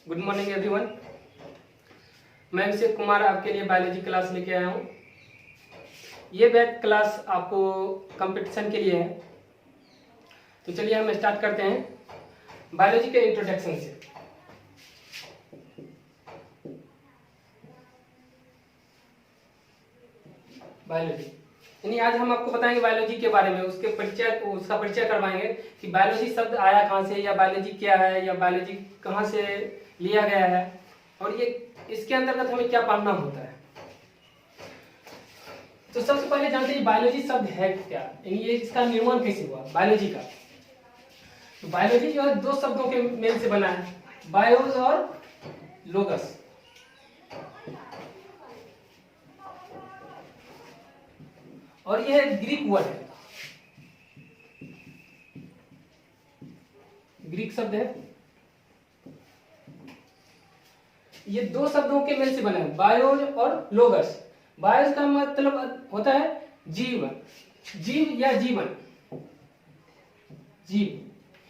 Good morning everyone. मैं अभिषेक कुमार आपके लिए बायोलॉजी क्लास लेके आया हूँ। ये बैच क्लास आपको कंपटीशन के लिए है। तो चलिए हम स्टार्ट करते हैं बायोलॉजी के इंट्रोडक्शन से। बायोलॉजी यानी आज हम आपको बताएंगे बायोलॉजी के बारे में, उसका परिचय करवाएंगे कि बायोलॉजी शब्द आया कहाँ से, या बायोलॉजी क्या है, या बायोलॉजी कहाँ से लिया गया है, और ये इसके अंतर्गत हमें क्या पढ़ना होता है। तो सबसे पहले जानते हैं बायोलॉजी शब्द है क्या, यानी ये इसका निर्माण कैसे हुआ बायोलॉजी का। तो बायोलॉजी जो है दो शब्दों के मेल से बना है, बायोस और लोगस। और यह ग्रीक वर्ड है, ग्रीक शब्द है। ये दो शब्दों के मेल से बना है, बायोस और लोगस। बायोस का मतलब होता है जीव, जीव या जीवन, जीव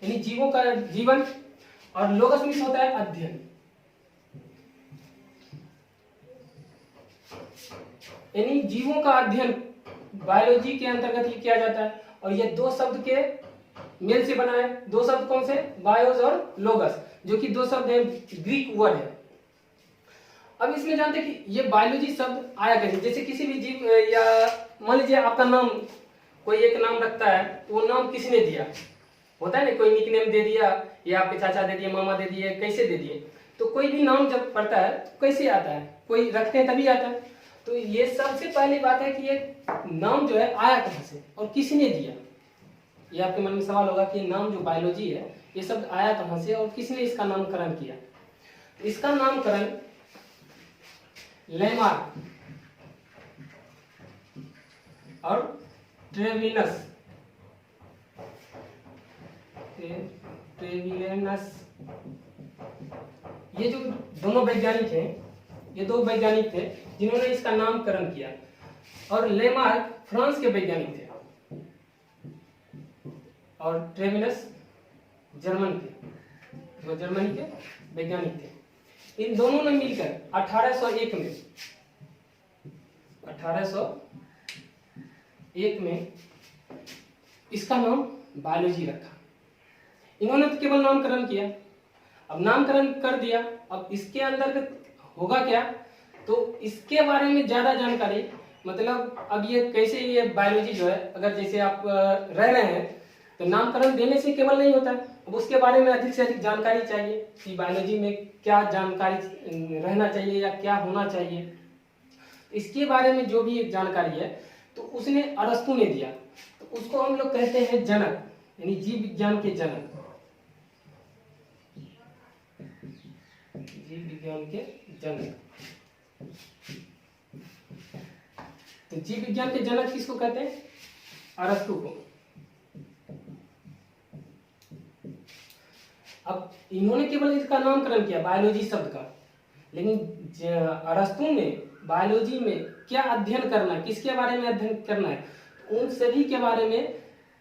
यानी जीवों का जीवन, और लोगस मीन्स होता है अध्ययन, यानी जीवों का अध्ययन बायोलॉजी के अंतर्गत ही किया जाता है। और ये दो शब्द के मेल से बना है। दो शब्द कौन से, बायोस और लोगस, जो कि दो शब्द है, ग्रीक वर्ड है। अब इसमें जानते हैं कि ये बायोलॉजी शब्द आया कैसे। जैसे किसी भी जीव, या मान लीजिए आपका नाम, कोई एक नाम रखता है, तो वो नाम किसने दिया होता है ना, कोई निकनेम दे दिया, या आपके चाचा दे दिए, मामा दे दिए, कैसे दे दिए। तो कोई भी नाम जब पड़ता है तो कैसे आता है, कोई रखते हैं तभी आता है। तो ये सबसे पहली बात है कि ये नाम जो है आया कहाँ से और किसने दिया। ये आपके मन में सवाल होगा कि नाम जो बायोलॉजी है ये शब्द आया कहाँ से और किसने इसका नामकरण किया। इसका नामकरण लेमार्क और ट्रेविनस ये जो दोनों वैज्ञानिक हैं, ये दो वैज्ञानिक थे जिन्होंने इसका नामकरण किया। और लेमार्क फ्रांस के वैज्ञानिक थे और ट्रेविनस जर्मन थे, वो जर्मनी के वैज्ञानिक थे। इन दोनों ने मिलकर 1801 में इसका नाम बायोलॉजी रखा। इन्होंने तो केवल नामकरण किया। अब नामकरण कर दिया, अब इसके अंदर होगा क्या, तो इसके बारे में ज्यादा जानकारी, मतलब अब ये कैसे, ये बायोलॉजी जो है, अगर जैसे आप रह रहे हैं तो नामकरण देने से केवल नहीं होता, अब उसके बारे में अधिक से अधिक जानकारी चाहिए कि बायोलॉजी में क्या जानकारी रहना चाहिए या क्या होना चाहिए। इसके बारे में जो भी एक जानकारी है तो उसने अरस्तु ने दिया। तो उसको हम लोग कहते हैं जनक, यानी जीव विज्ञान के जनक, जीव विज्ञान के जनक। तो जीव विज्ञान के जनक किसको कहते हैं, अरस्तु को। अब इन्होंने केवल इसका नामकरण किया बायोलॉजी शब्द का, लेकिन अरस्तु ने बायोलॉजी में क्या अध्ययन करना है, किसके बारे में अध्ययन करना है, उन सभी के बारे में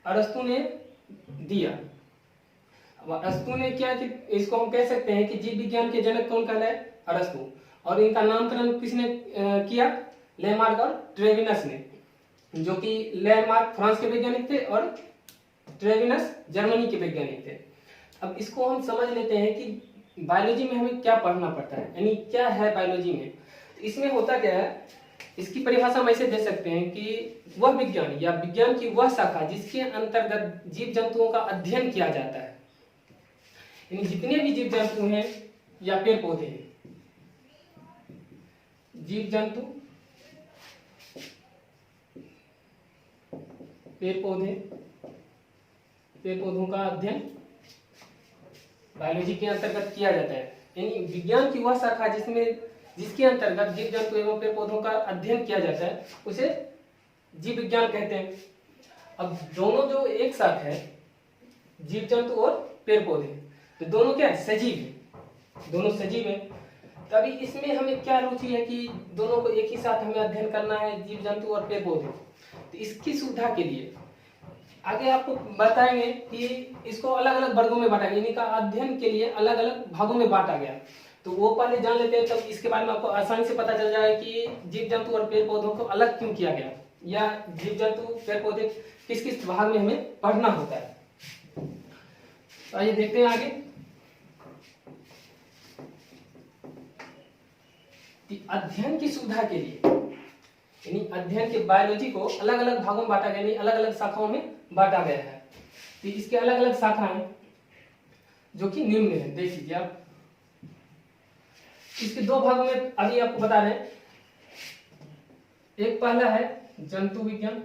अरस्तु ने दिया। अब अरस्तु ने क्या कि इसको हम कह सकते हैं कि जीव विज्ञान के जनक कौन कहलाए, अरस्तु। और इनका नामकरण किसने किया, लेमार्क और ट्रेविनस ने, जो कि लेमार्क फ्रांस के वैज्ञानिक थे और ट्रेविनस जर्मनी के वैज्ञानिक थे। अब इसको हम समझ लेते हैं कि बायोलॉजी में हमें क्या पढ़ना पड़ता है, यानी क्या है बायोलॉजी में। तो इसमें होता क्या है, इसकी परिभाषा हम ऐसे दे सकते हैं कि वह विज्ञान या विज्ञान की वह शाखा जिसके अंतर्गत जीव जंतुओं का अध्ययन किया जाता है, यानी जितने भी जीव जंतु हैं या पेड़ पौधे हैं, जीव जंतु, पेड़ पौधे, पेड़ पौधों का अध्ययन बायोलॉजी के अंतर्गत किया जाता है। यानी विज्ञान की वह शाखा जिसके अंतर्गत जीव जंतु एवं पेड़ पौधों का अध्ययन किया जाता है उसे जीव विज्ञान कहते हैं। अब दोनों जो एक साथ है, जीव जंतु और पेड़ पौधे, तो दोनों क्या है, सजीव है, दोनों सजीव है। तभी इसमें हमें क्या रुचि है कि दोनों को एक ही साथ हमें अध्ययन करना है, जीव जंतु और पेड़ पौधे। तो इसकी सुविधा के लिए आगे आपको बताएंगे कि इसको अलग अलग वर्गों में बांटा गया, इनका अध्ययन के लिए अलग अलग भागों में बांटा गया। तो वो पहले जान लेते हैं, तब इसके बारे में आपको आसानी से पता चल जाएगा कि जीव जंतु और पेड़ पौधों को अलग क्यों किया गया, या जीव जंतु पेड़ पौधे किस किस भाग में हमें पढ़ना होता है। तो आइए देखते हैं आगे। अध्ययन की सुविधा के लिए, यानी अध्ययन के बायोलॉजी को अलग अलग भागों में बांटा गया, यानी अलग अलग शाखाओं में बांटा गया है। तो इसके अलग अलग शाखाएं जो कि निम्न है, देख लीजिए आप। इसके दो भागों में अभी आपको बता रहे हैं। एक पहला है जंतु विज्ञान,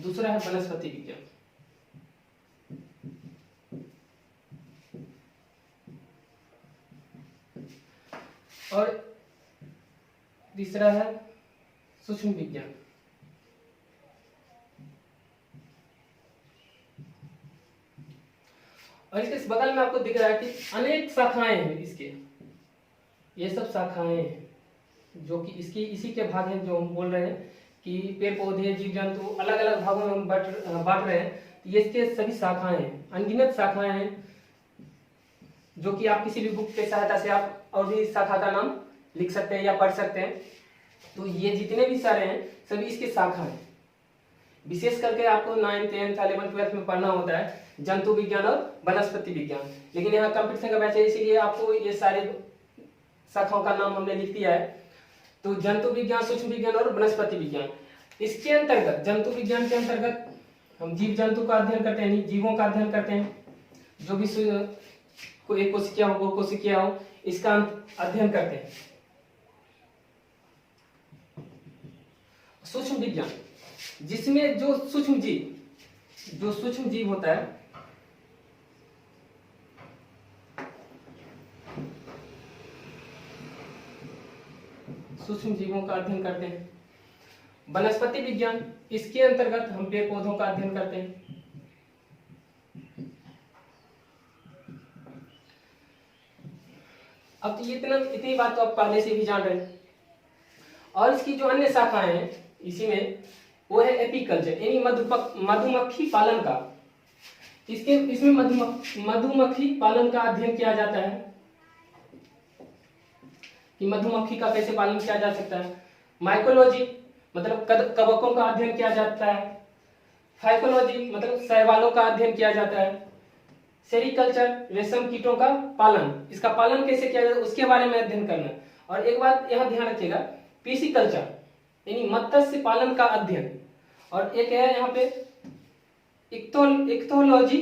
दूसरा है वनस्पति विज्ञान। और तीसरा है सूक्ष्म विज्ञान। और इसके बगल में आपको दिख रहा है कि अनेक शाखाएं हैं इसके, ये सब शाखाएं हैं जो कि इसकी इसी के भाग हैं, जो हम बोल रहे हैं कि पेड़ पौधे जीव जंतु अलग अलग भागों में हम बांट रहे हैं। ये इसके सभी शाखाएं हैं, अनगिनत शाखाएं हैं, जो कि आप किसी भी बुक के सहायता से आप और भी शाखा का नाम लिख सकते हैं या पढ़ सकते हैं। तो ये जितने भी सारे हैं सभी इसके शाखा हैं। विशेष करके आपको 9th 10th 11th 12th में पढ़ना होता है जंतु विज्ञान और वनस्पति विज्ञान, लेकिन यहाँ कंपटीशन का बैच है, इसीलिए आपको ये सारे शाखाओं का नाम हमने लिख दिया है। तो जंतु विज्ञान, सूक्ष्म विज्ञान और वनस्पति विज्ञान, इसके अंतर्गत जंतु विज्ञान के अंतर्गत हम जीव जंतु का अध्ययन करते हैं, जीवों का अध्ययन करते हैं, जो भी एक कोशिका हो, 2 कोशिका हो, इसका अध्ययन करते हैं। सूक्ष्म विज्ञान, जिसमें जो सूक्ष्म जीव होता है, सूक्ष्म जीवों का अध्ययन करते हैं। वनस्पति विज्ञान, इसके अंतर्गत हम पेड़ पौधों का अध्ययन करते हैं। अब तो इतनी बात तो आप पहले से भी जान रहे हैं। और इसकी जो अन्य शाखाएं हैं इसी में, वो है एपीकल्चर, यानी मधुमक्खी पालन का। इसमें मधुमक्खी पालन का अध्ययन किया जाता है कि मधुमक्खी का कैसे पालन किया जा सकता है। माइकोलॉजी, मतलब कवकों का अध्ययन किया जाता है। फाइकोलॉजी, मतलब शैवालों का अध्ययन किया जाता है। सेरिकल्चर, रेशम कीटों का पालन, इसका पालन कैसे किया जाता है उसके बारे में अध्ययन करना। और एक बात यहाँ ध्यान रखिएगा, पिसिकल्चर यानी मत्स्य पालन का अध्ययन। और एक है यहाँ पे इक्थोलॉजी,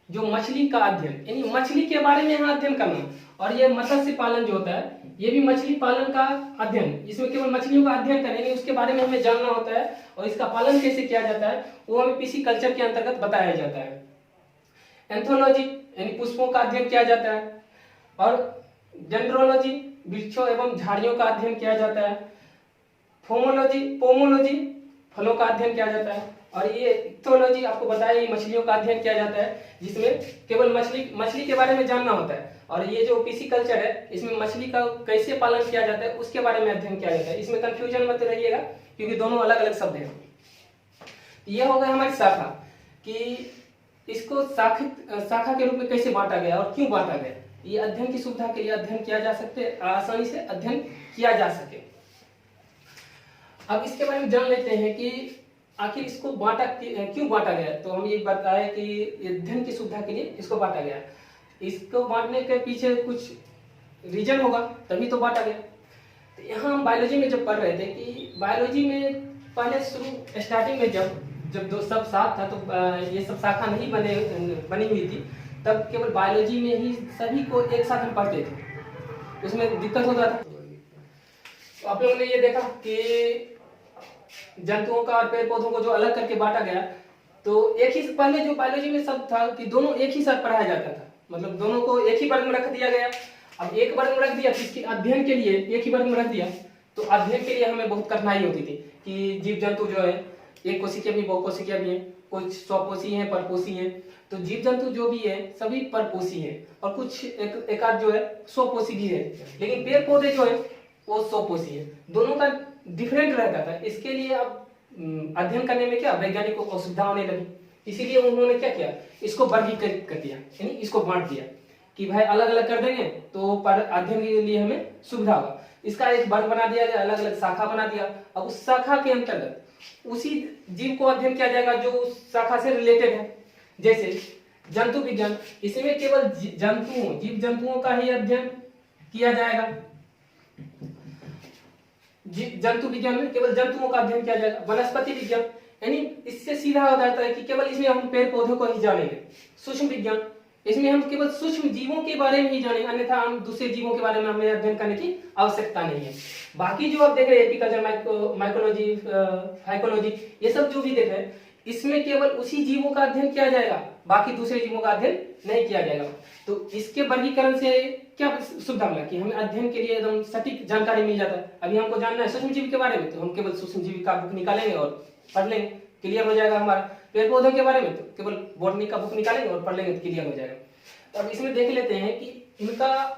जो मछली का अध्ययन, यानी मछली के बारे में यहाँ अध्ययन करना। और ये मत्स्य पालन जो होता है, ये भी मछली पालन का अध्ययन, इसमें केवल मछलियों का अध्ययन करना, यानी उसके बारे में हमें जानना होता है और इसका पालन कैसे किया जाता है वो हमें पिसिकल्चर के अंतर्गत बताया जाता है। एंथोलॉजी यानी पुष्पों का अध्ययन किया जाता है। और डेंड्रोलॉजी, वृक्षों एवं झाड़ियों का अध्ययन किया जाता है। पोमोलॉजी, फलों का अध्ययन किया जाता है। और ये इक्थोलॉजी आपको बताया, ये मछलियों का अध्ययन किया जाता है, जिसमें केवल मछली के बारे में जानना होता है। और ये जो पिसिकल्चर है, इसमें मछली का कैसे पालन किया जाता है उसके बारे में अध्ययन किया जाता है। इसमें कंफ्यूजन मत रहिएगा, क्योंकि दोनों अलग अलग शब्द हैं। यह हो गया हमारी शाखा, कि इसको शाखा के रूप में कैसे बांटा गया और क्यों बांटा गया। ये अध्ययन की सुविधा के लिए अध्ययन किया जा सकते, आसानी से अध्ययन किया जा सके। अब इसके बारे में जान लेते हैं कि आखिर इसको क्यों बांटा गया। तो हम ये बताए कि अध्ययन की सुविधा के लिए इसको बांटा गया। इसको बांटने के पीछे कुछ रीजन होगा, तभी तो बांटा गया। तो यहाँ हम बायोलॉजी में जब पढ़ रहे थे कि बायोलॉजी में पहले स्टार्टिंग में जब सब साथ था, तो ये सब शाखा नहीं बनी हुई थी, तब केवल बायोलॉजी में ही सभी को एक साथ हम पढ़ते थे, उसमें दिक्कत होता था। तो आप लोगों ने ये देखा कि जंतुओं का और पेड़ पौधों को जो अलग करके बांटा गया, तो एक ही पहले जो बायोलॉजी में सब था कि दोनों एक ही साथ पढ़ाया जाता था, मतलब दोनों को एक ही वर्ग में रख दिया गया। अब एक वर्ग में रख दिया तो इसके अध्ययन के लिए एक ही वर्ग में रख दिया, तो अध्ययन के लिए हमें बहुत कठिनाई होती थी कि जीव जंतु जो है, एक कोशिकीय भी, बहुकोशिकीय भी है, कुछ स्वपोषी हैं, परपोषी हैं। तो जीव जंतु जो भी है सभी परपोषी हैं, और कुछ एक आध जो है स्वपोषी भी है। लेकिन पेड़ पौधे जो है वो 100 कोसी है, दोनों का डिफरेंट रहता था। इसके लिए अब अध्ययन करने में क्या वैज्ञानिकों को असुविधा होने लगी, इसीलिए उन्होंने क्या किया, इसको वर्गीकृत कर दिया, यानी इसको बांट दिया कि भाई अलग अलग कर देंगे तो पर अध्ययन के लिए हमें सुविधा होगा। इसका एक वर्ग बना दिया गया, अलग अलग शाखा बना दिया। अब उस शाखा के अंतर्गत उसी जीव को अध्ययन किया जाएगा जो उस शाखा से रिलेटेड है। जैसे जंतु विज्ञान, इसमें केवल जंतुओं, जीव जंतुओं का ही अध्ययन किया जाएगा। जंतु विज्ञान में केवल जंतुओं का अध्ययन किया जाएगा। वनस्पति विज्ञान, यानी इससे सीधा हो जाता है कि केवल इसमें हम पेड़ पौधों को ही जानेंगे। सूक्ष्म विज्ञान, इसमें हम केवल सूक्ष्म जीवों के बारे में ही जानेंगे, अन्यथा हम दूसरे जीवों के बारे में हमें अध्ययन करने की आवश्यकता नहीं है। बाकी जो आप देख रहे हैं एपीकल्चर, माइकोलॉजी, फाइकोलॉजी, ये सब जो भी देख रहे हैं, इसमें केवल उसी जीवों का अध्ययन किया जाएगा, बाकी दूसरे जीवों का अध्ययन नहीं किया जाएगा। तो इसके वर्गीकरण से क्या सुविधा मिला कि हमें अध्ययन के लिए एकदम सटीक जानकारी मिल जाता है। अभी हमको जानना है सूक्ष्म जीव के बारे में, तो हम केवल सूक्ष्म जीव का बुक निकालेंगे और पढ़ लेंगे, क्लियर हो जाएगा हमारा। पेड़ पौधों के बारे में तो केवल बॉटनी का बुक निकालेंगे और पढ़ लेंगे तो क्लियर हो जाएगा। तो अब इसमें देख लेते हैं कि इनका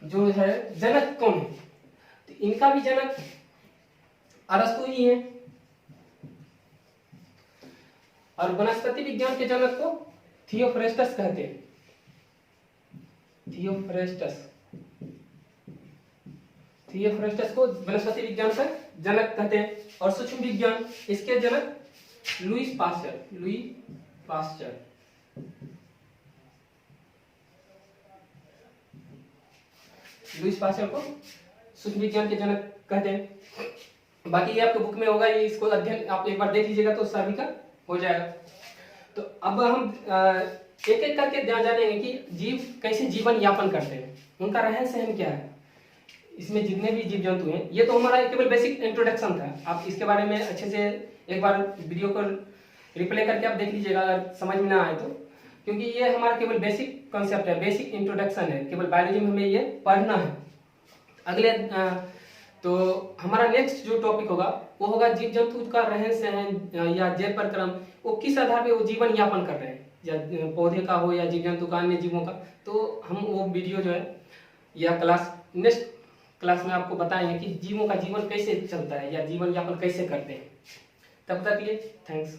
जो है जनक कौन है। तो इनका भी जनक अरस्तु ही है, और वनस्पति विज्ञान के जनक को थियोफ्रेस्टस कहते हैं। थियोफ्रेस्टस को वनस्पति विज्ञान का जनक कहते हैं। और सूक्ष्म विज्ञान, इसके जनक लुईस पास्चर को सूक्ष्म विज्ञान के जनक कहते हैं। बाकी ये आपके बुक में होगा, ये इसको अध्ययन आप एक बार देख लीजिएगा तो सभी का हो जाएगा। तो अब हम एक एक करके जानेंगे कि जीव कैसे जीवन यापन करते हैं, उनका रहन सहन क्या है। इसमें जितने भी जीव जंतु हैं, ये तो हमारा केवल बेसिक इंट्रोडक्शन था। आप इसके बारे में अच्छे से एक बार वीडियो को रिप्ले करके आप देख लीजिएगा अगर समझ में ना आए तो, क्योंकि ये हमारा केवल बेसिक कॉन्सेप्ट है, बेसिक इंट्रोडक्शन है, केवल बायोलॉजी में हमें ये पढ़ना है। अगले तो हमारा नेक्स्ट जो टॉपिक होगा वो होगा जीव जंतु का रहन सहन या जैव प्रक्रम, वो किस आधार पे वो जीवन यापन कर रहे हैं, या पौधे का हो या जीव जंतु का, अन्य जीवों का। तो हम वो वीडियो जो है या नेक्स्ट क्लास में आपको बताएंगे कि जीवों का जीवन कैसे चलता है या जीवन यापन कैसे करते हैं। तब तक के लिए थैंक्स।